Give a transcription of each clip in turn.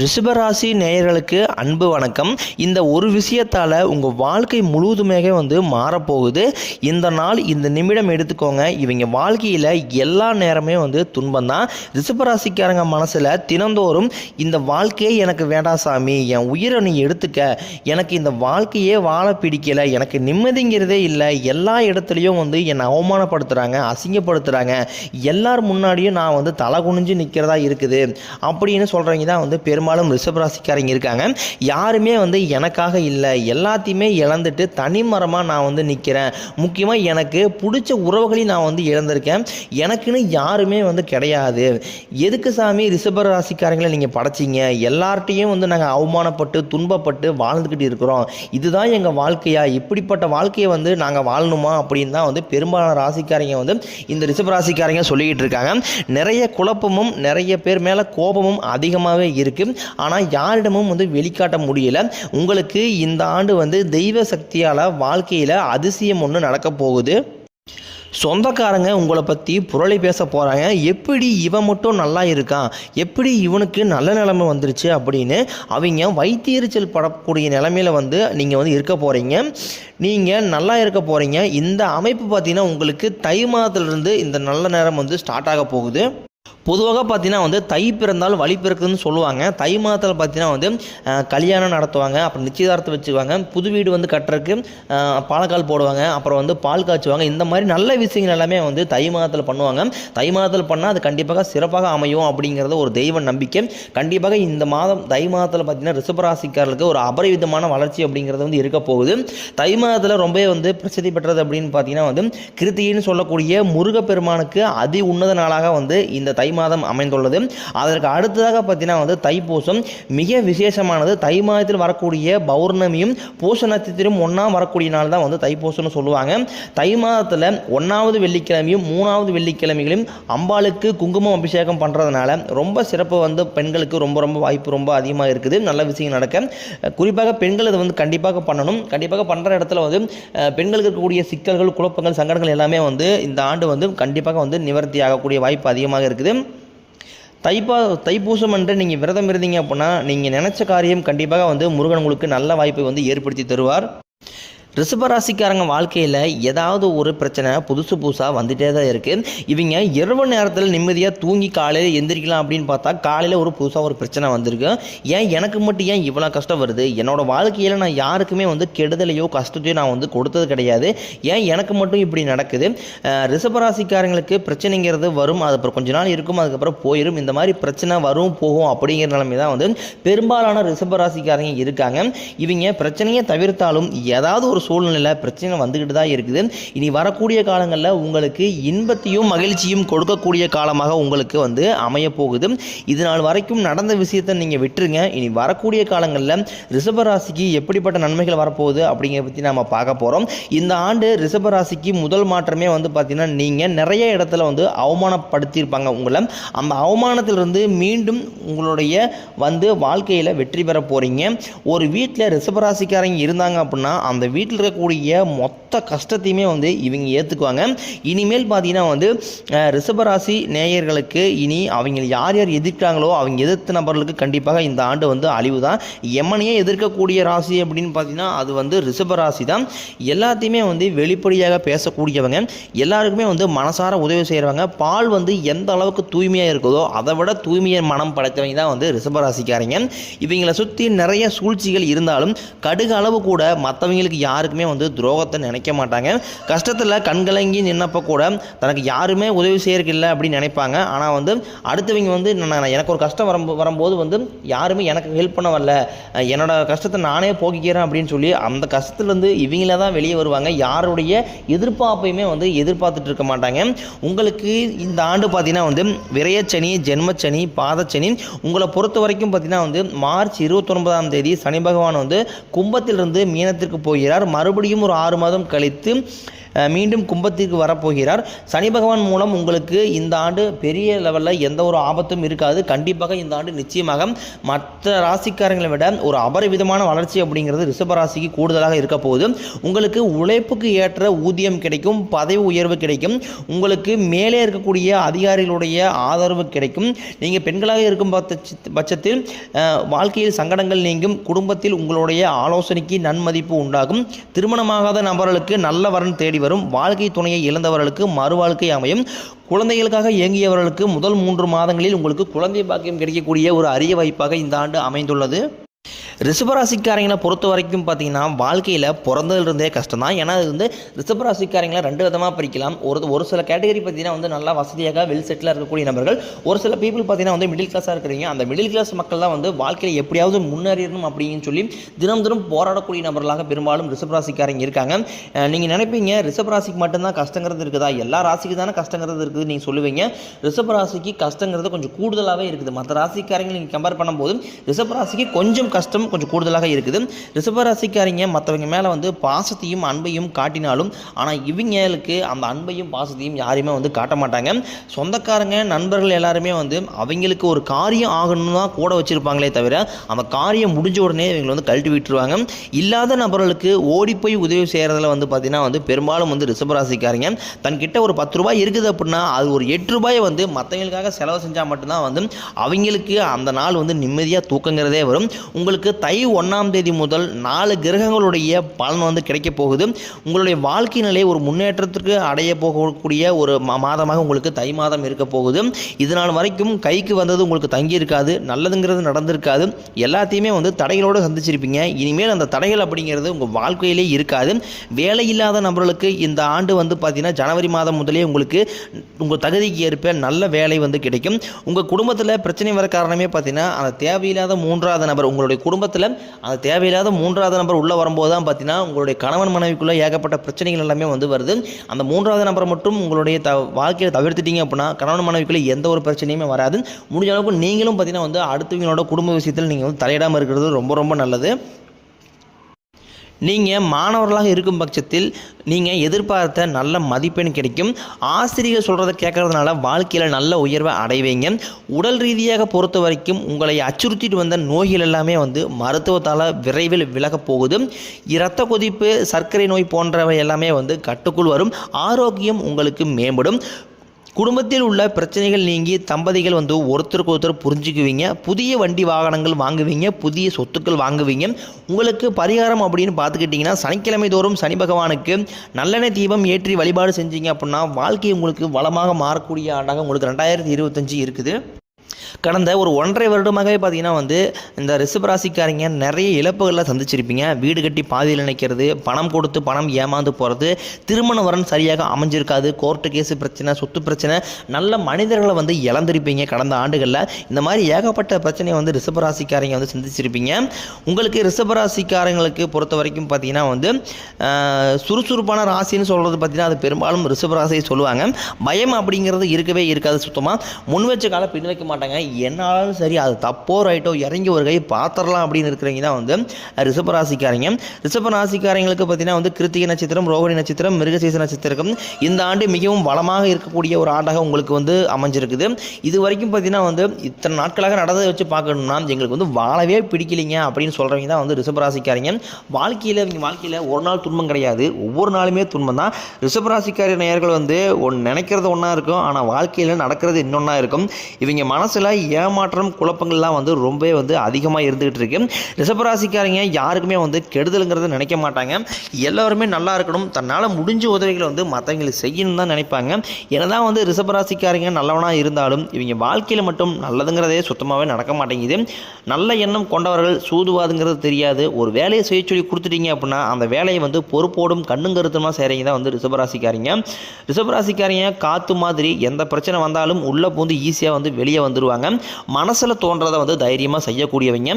ரிஷபராசி நேயர்களுக்கு அன்பு வணக்கம். இந்த ஒரு விஷயத்தால் உங்கள் வாழ்க்கை முழுவதுமே மாறப்போகுது. இந்த நாள் இந்த நிமிடம் எடுத்துக்கோங்க. இவங்க வாழ்க்கையில் எல்லா நேரமே துன்பம் தான். ரிஷபராசிக்காரங்க மனசில் தினந்தோறும் இந்த வாழ்க்கையே எனக்கு வேண்டாம் சாமி, என் உயிரை நீ எடுத்துக்க, எனக்கு இந்த வாழ்க்கையே வாழ பிடிக்கலை, எனக்கு நிம்மதிங்கிறதே இல்லை, எல்லா இடத்துலையும் என்னை அவமானப்படுத்துகிறாங்க, அசிங்கப்படுத்துகிறாங்க, எல்லார் முன்னாடியும் நான் தலை குனிஞ்சு நிற்கிறதா இருக்குது அப்படின்னு சொல்கிறவங்க தான் பெரும்பாலும் ரிஷபராசிக்காரங்க இருக்காங்க. யாருமே எனக்காக இல்லை, எல்லாத்தையுமே இழந்துட்டு தனிமரமாக நான் நிற்கிறேன். முக்கியமாக எனக்கு பிடிச்ச உறவுகளையும் நான் இழந்திருக்கேன். எனக்குன்னு யாருமே கிடையாது. எதுக்கு சாமி ரிஷபராசிக்காரங்களை நீங்கள் படைச்சிங்க? எல்லார்ட்டையும் நாங்கள் அவமானப்பட்டு துன்பப்பட்டு வாழ்ந்துக்கிட்டு இருக்கிறோம். இதுதான் எங்கள் வாழ்க்கையா? இப்படிப்பட்ட வாழ்க்கையை நாங்கள் வாழணுமா அப்படின்னு தான் பெரும்பாலான ராசிக்காரங்க இந்த ரிஷபராசிக்காரங்க சொல்லிக்கிட்டு இருக்காங்க. நிறைய குழப்பமும் நிறைய பேர் மேலே கோபமும் அதிகமாகவே இருக்குது. ஆனால் யாரிடமும் வெளிக்காட்ட முடியல. உங்களுக்கு இந்த ஆண்டு தெய்வ சக்தியால் வாழ்க்கையில் அதிசயம் ஒன்று நடக்க போகுது. சொந்தக்காரங்க உங்களை பற்றி புரளி பேச போகிறாங்க. எப்படி இவன் மட்டும் நல்லா இருக்கான், எப்படி இவனுக்கு நல்ல நிலைமை வந்துருச்சு அப்படின்னு அவங்க வைத்தீரிச்சல் படக்கூடிய நிலைமையில் நீங்கள் இருக்க போகிறீங்க. நீங்கள் நல்லா இருக்க போகிறீங்க. இந்த அமைப்பு பார்த்தீங்கன்னா உங்களுக்கு தை மாதத்திலிருந்து இந்த நல்ல நேரம் ஸ்டார்ட் ஆக போகுது. பொதுவாக பார்த்தீங்கன்னா தை பிறந்தால் வழி பிறக்குதுன்னு சொல்லுவாங்க. தை மாதத்தில் பார்த்தீங்கன்னா கல்யாணம் நடத்துவாங்க, அப்புறம் நிச்சயதார்த்தம் வச்சுக்குவாங்க, புது வீடு கட்டுறதுக்கு பாலக்கால் போடுவாங்க, அப்புறம் பால் காய்ச்சுவாங்க. இந்த மாதிரி நல்ல விஷயங்கள் எல்லாமே தை மாதத்தில் பண்ணுவாங்க. தை மாதத்தில் பண்ணால் அது கண்டிப்பாக சிறப்பாக அமையும் அப்படிங்கிறது ஒரு தெய்வ நம்பிக்கை. கண்டிப்பாக இந்த மாதம் தை மாதத்தில் பார்த்தீங்கன்னா ரிஷபராசிக்காரர்களுக்கு ஒரு அபரிவிதமான வளர்ச்சி அப்படிங்கிறது இருக்க போகுது. தை மாதத்தில் ரொம்ப பிரசித்தி பெற்றது அப்படின்னு பார்த்தீங்கன்னா கிருத்திகைன்னு சொல்லக்கூடிய முருகப்பெருமானுக்கு அதி உன்னத நாளாக இந்த தை மாதம் அமைந்துள்ளது. அதற்கு அடுத்ததாக பார்த்தீங்கன்னா தைப்பூசம் மிக விசேஷமானது. தை மாதத்தில் வரக்கூடிய பௌர்ணமியும் பூச நட்சத்திரம் ஒன்றாம் வரக்கூடிய நாள் தான் தைப்பூசம்னு சொல்லுவாங்க. தை மாதத்தில் 1வது வெள்ளிக்கிழமையும் 3வது வெள்ளிக்கிழமைகளையும் அம்பாளுக்கு குங்குமம் அபிஷேகம் பண்ணுறதுனால ரொம்ப சிறப்பு பெண்களுக்கு ரொம்ப வாய்ப்பு ரொம்ப அதிகமாக இருக்குது. நல்ல விஷயம் நடக்க குறிப்பாக பெண்கள் இதை கண்டிப்பாக பண்ணணும். கண்டிப்பாக பண்ணுற இடத்துல பெண்களுக்கு இருக்கக்கூடிய சிக்கல்கள், குழப்பங்கள், சங்கடங்கள் எல்லாமே இந்த ஆண்டு கண்டிப்பாக நிவர்த்தி ஆகக்கூடிய வாய்ப்பு அதிகமாக இருக்குது. தைப்பூசம் அன்று நீங்கள் விரதம் இருந்தீங்க அப்படின்னா நீங்கள் நினச்ச காரியம் கண்டிப்பாக முருகன் உங்களுக்கு நல்ல வாய்ப்பை ஏற்படுத்தி தருவார். ரிஷபராசிக்காரங்க வாழ்க்கையில் ஏதாவது ஒரு பிரச்சனை புதுசாக வந்துகிட்டே தான் இருக்குது. இவங்க இரவு நேரத்தில் நிம்மதியாக தூங்கி காலையில் எந்திரிக்கலாம் அப்படின்னு பார்த்தா காலையில் புதுசாக ஒரு பிரச்சனை வந்திருக்கு. ஏன் எனக்கு மட்டும் ஏன் இவ்வளோ கஷ்டம் வருது? என்னோடய வாழ்க்கையில் நான் யாருக்குமே கெடுதலையோ கஷ்டத்தையோ நான் கொடுத்தது கிடையாது. ஏன் எனக்கு மட்டும் இப்படி நடக்குது? ரிஷபராசிக்காரங்களுக்கு பிரச்சனைங்கிறது வரும், அது அப்புறம் கொஞ்ச நாள் இருக்கும், அதுக்கப்புறம் போயிடும். இந்த மாதிரி பிரச்சனை வரும் போகும் அப்படிங்கிற நிலைமை தான் பெரும்பாலான ரிஷபராசிக்காரங்க இருக்காங்க. இவங்க பிரச்சனையை தவிர்த்தாலும் ஏதாவது ஒரு சூழ்நிலையில் பிரச்சனை வந்துக்கிட்டு தான் இருக்குது. இனி வரக்கூடிய காலங்களில் உங்களுக்கு இன்பத்தையும் மகிழ்ச்சியும் கொடுக்கக்கூடிய காலமாக உங்களுக்கு அமைய போகுது. இது நாள் வரைக்கும் நடந்த விஷயத்தை நீங்கள் விட்டுருங்க. இனி வரக்கூடிய காலங்களில் ரிஷபராசிக்கு எப்படிப்பட்ட நன்மைகள் வரப்போகுது அப்படிங்கிறத பற்றி நம்ம பார்க்க போகிறோம். இந்த ஆண்டு ரிஷபராசிக்கு முதல் மாற்றமே பார்த்தீங்கன்னா நீங்கள் நிறைய இடத்துல அவமானப்படுத்தியிருப்பாங்க உங்களை. அந்த அவமானத்திலிருந்து மீண்டும் உங்களுடைய வாழ்க்கையில் வெற்றி பெற போகிறீங்க. ஒரு வீட்டில் ரிஷபராசிக்காரங்க இருந்தாங்க அப்படின்னா அந்த வீட்டில் இருக்கக்கூடிய மொத்த கஷ்டத்தையுமே இவங்க ஏற்றுக்குவாங்க. இனிமேல் பார்த்தீங்கன்னா ரிஷபராசி நேயர்களுக்கு இனி அவங்க யார் யார் எதிர்க்கிறாங்களோ அவங்க எதிர்த்த நபர்களுக்கு கண்டிப்பாக இந்த ஆண்டு அழிவு தான். எமனையே எதிர்க்கக்கூடிய ராசி அப்படின்னு பார்த்தீங்கன்னா அது ரிஷபராசி தான். எல்லாத்தையுமே வெளிப்படையாக பேசக்கூடியவங்க, எல்லாருக்குமே மனசார உதவி செய்கிறவங்க. பால் எந்த அளவுக்கு தூய்மையாக இருக்குதோ அதை விட தூய்மையை மனம் படைத்தவங்க தான் ரிஷபராசிக்காரங்க. இவங்களை சுற்றி நிறைய சூழ்ச்சிகள் இருந்தாலும் கடுகு அளவு கூட மற்றவங்களுக்கு யாருக்குமே துரோகத்தை நினைக்க மாட்டாங்க. கஷ்டத்தில் கண்கலங்கி நின்னப்போ கூட தனக்கு யாருமே உதவி செய்யறதுக்கு இல்லை அப்படின்னு நினைப்பாங்க. ஆனால் அடுத்தவங்க எனக்கு ஒரு கஷ்டம் வரும்போது யாருமே எனக்கு ஹெல்ப் பண்ண வரல, என்னோட கஷ்டத்தை நானே போக்கிக்கிறேன் அப்படின்னு சொல்லி அந்த கஷ்டத்துலேருந்து இவங்கள தான் வெளியே வருவாங்க. யாருடைய எதிர்பார்ப்பையுமே எதிர்பார்த்துட்டு இருக்க மாட்டாங்க. உங்களுக்கு இந்த ஆண்டு பார்த்தீங்கன்னா விரயச்சனி, ஜென்மச்சனி, பாதச்சனி. உங்களை பொறுத்த வரைக்கும் பார்த்தீங்கன்னா மார்ச் 29ஆம் தேதி சனி பகவான் கும்பத்திலிருந்து மீனத்திற்கு போகிறார். மறுபடியும் ஒரு 6 மாதம் கழித்து மீண்டும் கும்பத்திற்கு வரப்போகிறார். சனி பகவான் மூலம் உங்களுக்கு இந்த ஆண்டு பெரிய லெவலில் எந்த ஒரு ஆபத்தும் இருக்காது. கண்டிப்பாக இந்த ஆண்டு நிச்சயமாக மற்ற ராசிக்காரங்களை விட ஒரு அபரிவிதமான வளர்ச்சி அப்படிங்கிறது ரிஷப ராசிக்கு கூடுதலாக இருக்க போகுது. உங்களுக்கு உழைப்புக்கு ஏற்ற ஊதியம் கிடைக்கும், பதவி உயர்வு கிடைக்கும், உங்களுக்கு மேலே இருக்கக்கூடிய அதிகாரிகளுடைய ஆதரவு கிடைக்கும். நீங்கள் பெண்களாக இருக்கும் பட்சத்தில் வாழ்க்கையில் சங்கடங்கள் நீங்கும், குடும்பத்தில் உங்களுடைய ஆலோசனைக்கு நன்மதிப்பு உண்டாகும், திருமணமாகாத நபர்களுக்கு நல்ல வரன் தேடி வரும், வாழ்க்கை துணையை இழந்தவர்களுக்கு மறுவாழ்க்கை அமையும், குழந்தைகளுக்காக இயங்கியவர்களுக்கு முதல் 3 மாதங்களில் உங்களுக்கு குழந்தை பாக்கியம் கிடைக்கக்கூடிய ஒரு அரிய வாய்ப்பாக இந்த ஆண்டு அமைந்துள்ளது. ரிஷபராசிக்காரங்களை பொறுத்த வரைக்கும் பார்த்தீங்கன்னா வாழ்க்கையில் பிறந்ததுலேருந்தே கஷ்டம் தான். ஏன்னா அது வந்து ரிஷபராசிக்காரங்களை 2 விதமாக பிரிக்கலாம். ஒரு சில கேட்டகரி பார்த்தீங்கன்னா வந்து நல்லா வசதியாக வெல் செட்டிலாக இருக்கக்கூடிய நபர்கள், ஒரு சில பீப்புள் பார்த்தீங்கன்னா வந்து மிடில் கிளாஸாக இருக்கிறீங்க. அந்த மிடில் கிளாஸ் மக்கள் தான் வந்து வாழ்க்கையில் எப்படியாவது முன்னேறணும் அப்படின்னு சொல்லி தினம் போராடக்கூடிய நபர்களாக பெரும்பாலும் ரிஷபராசிக்காரங்க இருக்காங்க. நீங்கள் நினைப்பீங்க ரிஷபராசிக்கு மட்டும்தான் கஷ்டங்கிறது இருக்குதா, எல்லா ராசிக்கு தானே கஷ்டங்கிறது இருக்குது நீங்கள் சொல்லுவீங்க. ரிஷபராசிக்கு கஷ்டங்கிறது கொஞ்சம் கூடுதலாகவே இருக்குது. மற்ற ராசிக்காரங்களை நீங்கள் கம்பேர் பண்ணும்போது ரிஷபராசிக்கு கொஞ்சம் கஷ்டம் கொஞ்சம் கூடுதலாக இருக்குது. ரிஷபராசிக்காரங்க மற்றவங்க மேலே வந்து பாசத்தையும் அன்பையும் காட்டினாலும் ஆனால் இவங்களுக்கு அந்த அன்பையும் பாசத்தையும் யாரையுமே வந்து காட்ட மாட்டாங்க. சொந்தக்காரங்க நண்பர்கள் எல்லாருமே வந்து அவங்களுக்கு ஒரு காரியம் ஆகணும்னு தான் கூட வச்சுருப்பாங்களே தவிர அந்த காரியம் முடிஞ்ச உடனே இவங்களை வந்து கழட்டி விட்டுருவாங்க. இல்லாத நபர்களுக்கு ஓடி போய் உதவி செய்கிறதுல வந்து பார்த்திங்கன்னா வந்து பெரும்பாலும் வந்து ரிஷபராசிக்காரங்க தன்கிட்ட ஒரு 10 ரூபாய் இருக்குது அப்படின்னா அது ஒரு 8 ரூபாயை வந்து மற்றவங்களுக்காக செலவு செஞ்சால் மட்டும்தான் வந்து அவங்களுக்கு அந்த நாள் வந்து நிம்மதியாக தூக்கங்கிறதே வரும். உங்களுக்கு தை 1ஆம் தேதி முதல் 4 கிரகங்களுடைய பலன் வந்து கிடைக்க போகுது. உங்களுடைய வாழ்க்கை நிலை ஒரு முன்னேற்றத்திற்கு அடைய போகக்கூடிய ஒரு மாதமாக உங்களுக்கு தை மாதம் இருக்க போகுது. இதனால் வரைக்கும் கைக்கு வந்தது உங்களுக்கு தங்கி இருக்காது, நல்லதுங்கிறது நடந்திருக்காது, எல்லாத்தையுமே வந்து தடைகளோடு சந்திச்சிருப்பீங்க. இனிமேல் அந்த தடைகள் அப்படிங்கிறது உங்கள் வாழ்க்கையிலே இருக்காது. வேலை இல்லாத நபர்களுக்கு இந்த ஆண்டு வந்து பார்த்தீங்கன்னா ஜனவரி மாதம் முதலே உங்களுக்கு உங்கள் தகுதிக்கு ஏற்ப நல்ல வேலை வந்து கிடைக்கும். உங்கள் குடும்பத்தில் பிரச்சனை வர காரணமே பார்த்தீங்கன்னா அந்த தேவையில்லாத 3வது நபர் உங்களுடைய குடும்பத்தில் அந்த தேவையில்லாத 3வது நபர் உள்ளே வரும்போது தான் பார்த்தீங்கன்னா உங்களுடைய கணவன் மனைவிக்குள்ளே ஏகப்பட்ட பிரச்சனைகள் எல்லாமே வந்து வருது. அந்த 3வது நபரை மட்டும் உங்களுடைய வாழ்க்கையை தவிர்த்துட்டீங்க அப்படின்னா கணவன் மனைவிக்குள்ளே எந்த ஒரு பிரச்சனையுமே வராது. முடிஞ்ச அளவுக்கு நீங்களும் பார்த்தீங்கன்னா வந்து அடுத்தவங்களோட குடும்ப விஷயத்தில் நீங்கள் வந்து தலையிடாமல் இருக்கிறது ரொம்ப நல்லது. நீங்கள் மாணவர்களாக இருக்கும் பட்சத்தில் நீங்கள் எதிர்பார்த்த நல்ல மதிப்பெண் கிடைக்கும். ஆசிரியர் சொல்கிறத கேட்கறதுனால வாழ்க்கையில் நல்ல உயர்வை அடைவீங்க. உடல் ரீதியாக பொறுத்த வரைக்கும் உங்களை அச்சுறுத்திட்டு வந்த நோய்கள் எல்லாமே வந்து மருத்துவத்தால் விரைவில் விலகப் போகுது. இரத்த கொதிப்பு, சர்க்கரை நோய் போன்றவை எல்லாமே வந்து கட்டுக்குள் வரும். ஆரோக்கியம் உங்களுக்கு மேம்படும். குடும்பத்தில் உள்ள பிரச்சனைகள் நீங்கி தம்பதிகள் வந்து ஒருத்தருக்கு ஒருத்தர் புரிஞ்சுக்குவீங்க. புதிய வண்டி வாகனங்கள் வாங்குவீங்க, புதிய சொத்துக்கள் வாங்குவீங்க. உங்களுக்கு பரிகாரம் அப்படின்னு பார்த்துக்கிட்டிங்கன்னா சனிக்கிழமை தோறும் சனி பகவானுக்கு நல்லெண்ணெய் தீபம் ஏற்றி வழிபாடு செஞ்சீங்க அப்படின்னா வாழ்க்கை உங்களுக்கு வளமாக மாறக்கூடிய ஆண்டாக உங்களுக்கு 2025 இருக்குது. கடந்த ஒரு 1.5 வருடமாகவே பார்த்தீங்கன்னா வந்து இந்த ரிஷபராசிக்காரங்க நிறைய இழப்புகளில் சந்திச்சிருப்பீங்க. வீடு கட்டி பாதியில் நினைக்கிறது, பணம் கொடுத்து பணம் ஏமாந்து போகிறது, திருமண வரன் சரியாக அமைஞ்சிருக்காது, கோர்ட்டு கேஸு பிரச்சனை, சொத்து பிரச்சனை, நல்ல மனிதர்களை வந்து இழந்திருப்பீங்க கடந்த ஆண்டுகளில். இந்த மாதிரி ஏகப்பட்ட பிரச்சனையை வந்து ரிஷபராசிக்காரங்க வந்து சந்திச்சிருப்பீங்க. உங்களுக்கு ரிஷபராசிக்காரங்களுக்கு பொறுத்த வரைக்கும் பார்த்தீங்கன்னா வந்து சுறுசுறுப்பான ராசின்னு சொல்கிறது பார்த்தீங்கன்னா அது பெரும்பாலும் ரிஷபராசியை சொல்லுவாங்க. பயம் அப்படிங்கிறது இருக்கவே இருக்காது. சுத்தமாக முன் வச்ச கால பின் வைக்க மாட்டாங்க. என்னாலும் சரி அது தப்போ ரைட்டோ இறங்கி ஒரு கை பார்த்துடலாம் அப்படின்னு இருக்கிறவங்க தான் வந்து ரிஷபராசிக்காரங்க. ரிஷபராசிக்காரங்களுக்கு பார்த்தீங்கன்னா வந்து கிருத்திகை நட்சத்திரம், ரோகிணி நட்சத்திரம், மிருகசீரிஷ நட்சத்திரம் இந்த ஆண்டு மிகவும் வளமாக இருக்கக்கூடிய ஒரு ஆண்டாக உங்களுக்கு வந்து அமைஞ்சிருக்குது. இது வரைக்கும் பார்த்தீங்கன்னா வந்து இத்தனை நாட்களாக நடந்ததை வச்சு பார்க்கணும்னா எங்களுக்கு வந்து வாழவே பிடிக்கலைங்க அப்படின்னு சொல்கிறவங்க தான் வந்து ரிஷபராசிக்காரங்க. வாழ்க்கையில் ஒரு நாள் துன்பம் கிடையாது, ஒவ்வொரு நாளுமே துன்பம் தான். ரிஷபராசிக்கார நேயர்கள் வந்து நினைக்கிறது ஒன்றா இருக்கும், ஆனால் வாழ்க்கையில் நடக்கிறது இன்னொன்றா இருக்கும். இவங்க மனசில் ஏமாற்றம் குழப்பங்கள்லாம் வந்து ரொம்பவே வந்து அதிகமாக இருந்துகிட்டு இருக்கு. ரிஷபராசிக்காரங்க யாருக்குமே வந்து கெடுதலுங்கிறத நினைக்க மாட்டாங்க. எல்லோருமே நல்லா இருக்கணும், தன்னால் முடிஞ்ச உதவிகளை வந்து மற்றவங்களுக்கு செய்யணும் தான் நினைப்பாங்க. என்னதான் வந்து ரிஷபராசிக்காரங்க நல்லவனாக இருந்தாலும் இவங்க வாழ்க்கையில் மட்டும் நல்லதுங்கிறதே சுத்தமாகவே நடக்க மாட்டேங்குது. நல்ல எண்ணம் கொண்டவர்கள் சூதுவாதுங்கிறது தெரியாது. ஒரு வேலையை செய்ய சொல்லி கொடுத்துட்டீங்க அப்படின்னா அந்த வேலையை வந்து பொறுப்போடும் கண்ணும் கருத்துமாக செய்கிறீங்க தான் வந்து ரிஷபராசிக்காரங்க. ரிஷபராசிக்காரங்க காற்று மாதிரி எந்த பிரச்சனை வந்தாலும் உள்ளே பூந்து ஈஸியாக வந்து வெளியே வந்துடுவாங்க. மனசில் தோன்றதை வந்து தைரியமாக செய்யக்கூடியவங்க.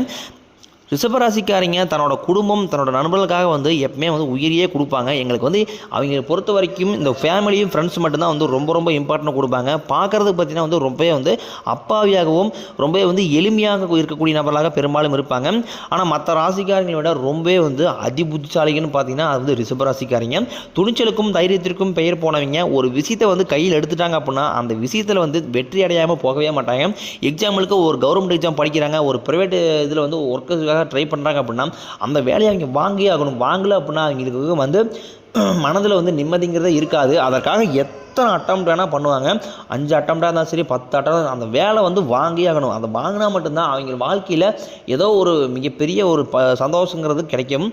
ரிஷபராசிக்காரங்க தன்னோட குடும்பம் தன்னோட நண்பர்களுக்காக வந்து எப்பவுமே வந்து உயிரியே கொடுப்பாங்க. எங்களுக்கு வந்து அவங்க பொறுத்த வரைக்கும் இந்த ஃபேமிலியும் ஃப்ரெண்ட்ஸ் மட்டும்தான் வந்து ரொம்ப ரொம்ப இம்பார்ட்டன்ட் கொடுப்பாங்க. பார்க்குறதுக்கு பார்த்தீங்கன்னா வந்து ரொம்பவே வந்து அப்பாவியாகவும் ரொம்பவே வந்து எளிமையாக இருக்கக்கூடிய நபர்களாக பெரும்பாலும் இருப்பாங்க. ஆனால் மற்ற ராசிக்காரங்களை விட ரொம்பவே வந்து அதிபுத்திசாலிகள்னு பார்த்தீங்கன்னா அது வந்து ரிஷபராசிக்காரங்க. துணிச்சலுக்கும் தைரியத்திற்கும் பெயர் போனவங்க ஒரு விஷயத்தை வந்து கையில் எடுத்துட்டாங்க அப்படின்னா அந்த விஷயத்தில் வந்து வெற்றி அடையாமல் போகவே மாட்டாங்க. எக்ஸாம்பிளுக்கு ஒரு கவர்மெண்ட் எக்ஸாம் படிக்கிறாங்க, ஒரு ப்ரைவேட் இதில் வந்து ஒர்க்கர்ஸுக்காக ட்ரை பண்ணுறாங்க அப்படின்னா அந்த வேலையை அவங்க வாங்கியே ஆகணும். வாங்கலை அப்படின்னா அவங்களுக்கு வந்து மனதில் வந்து நிம்மதிங்கிறதே இருக்காது. அதற்காக எத்தனை அட்டம்ப்ட் வேணால் பண்ணுவாங்க. 5 அட்டம்ப்டாக இருந்தாலும் சரி 10 அட்டம் அந்த வேலை வந்து வாங்கியே ஆகணும். அதை வாங்கினா மட்டும்தான் அவங்க வாழ்க்கையில் ஏதோ ஒரு மிகப்பெரிய ஒரு சந்தோஷங்கிறது கிடைக்கும்.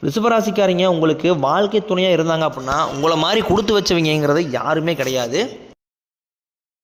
ரிஷபராசிக்காரங்க உங்களுக்கு வாழ்க்கை துணையாக இருந்தாங்க அப்படின்னா உங்களை மாதிரி கொடுத்து வச்சவங்கிறது யாருமே கிடையாது.